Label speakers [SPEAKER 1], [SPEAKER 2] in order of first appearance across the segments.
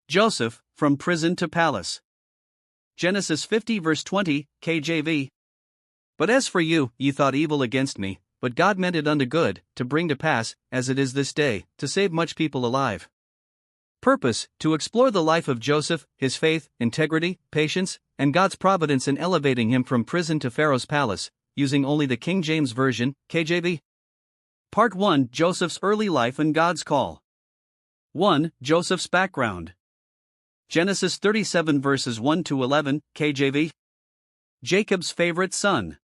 [SPEAKER 1] Joseph, from prison to palace. Genesis 50 verse 20, KJV. But as for you, ye thought evil against me, but God meant it unto good, to bring to pass, as it is this day, to save much people alive. Purpose: to explore the life of Joseph, his faith, integrity, patience, and God's providence in elevating him from prison to Pharaoh's palace, using only the King James Version, KJV. Part 1: Joseph's early life and God's call. 1. Joseph's background. Genesis 37 verses 1 to 11, KJV. Jacob's favorite son.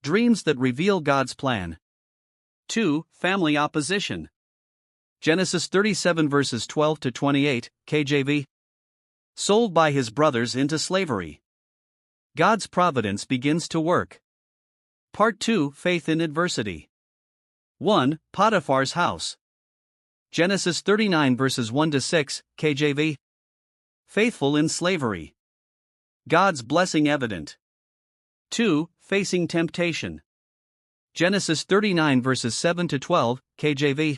[SPEAKER 1] Dreams that reveal God's plan. 2. Family opposition. Genesis 37 verses 12 to 28, KJV. Sold by his brothers into slavery. God's providence begins to work. Part 2: Faith in adversity. 1. Potiphar's house. Genesis 39 verses 1 to 6, KJV. Faithful in slavery. God's blessing evident. 2. Facing temptation. Genesis 39 verses 7 to 12, KJV.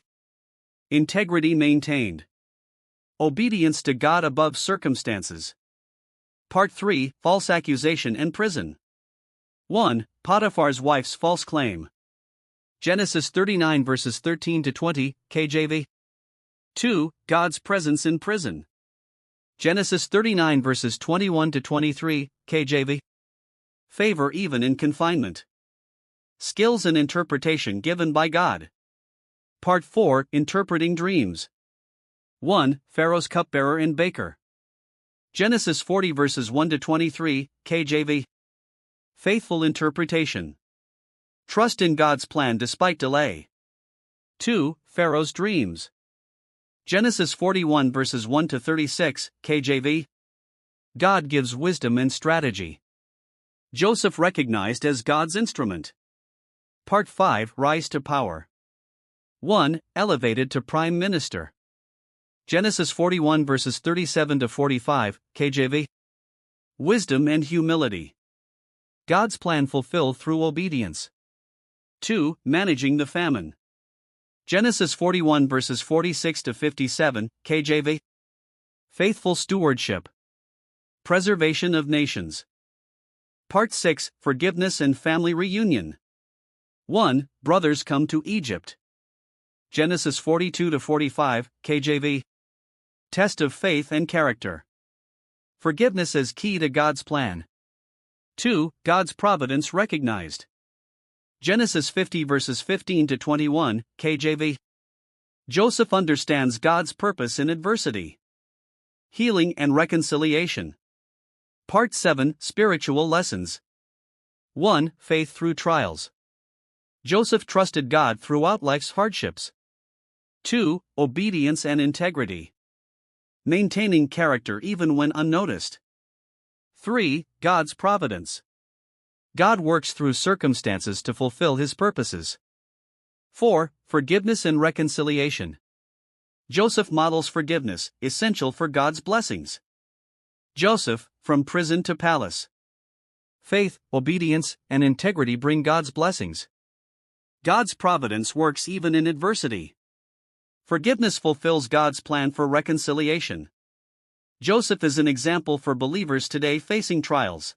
[SPEAKER 1] Integrity maintained. Obedience to God above circumstances. Part 3: False accusation and prison. 1. Potiphar's wife's false claim. Genesis 39 verses 13 to 20, KJV. 2. God's presence in prison. Genesis 39 verses 21 to 23, KJV. Favor even in confinement. Skills and interpretation given by God. Part 4: Interpreting dreams. 1. Pharaoh's cupbearer and baker. Genesis 40 verses 1 to 23, KJV. Faithful interpretation. Trust in God's plan despite delay. 2. Pharaoh's dreams. Genesis 41 verses 1 to 36, KJV. God gives wisdom and strategy. Joseph recognized as God's instrument. Part 5: Rise to power. 1. Elevated to prime minister. Genesis 41 verses 37 to 45, KJV. Wisdom and humility. God's plan fulfilled through obedience. 2. Managing the famine. Genesis 41 verses 46 to 57, KJV. Faithful stewardship. Preservation of nations. Part 6: Forgiveness and family reunion. 1. Brothers come to Egypt. Genesis 42 to 45, KJV. Test of faith and character. Forgiveness as key to God's plan. 2. God's providence recognized. Genesis 50 verses 15 to 21, KJV. Joseph understands God's purpose in adversity. Healing and reconciliation. Part 7: Spiritual lessons. 1. Faith through trials. Joseph trusted God throughout life's hardships. 2. Obedience and integrity. Maintaining character even when unnoticed. 3. God's providence. God works through circumstances to fulfill his purposes. 4. Forgiveness and reconciliation. Joseph models forgiveness, essential for God's blessings. Joseph, from prison to palace. Faith, obedience, and integrity bring God's blessings. God's providence works even in adversity. Forgiveness fulfills God's plan for reconciliation. Joseph is an example for believers today facing trials.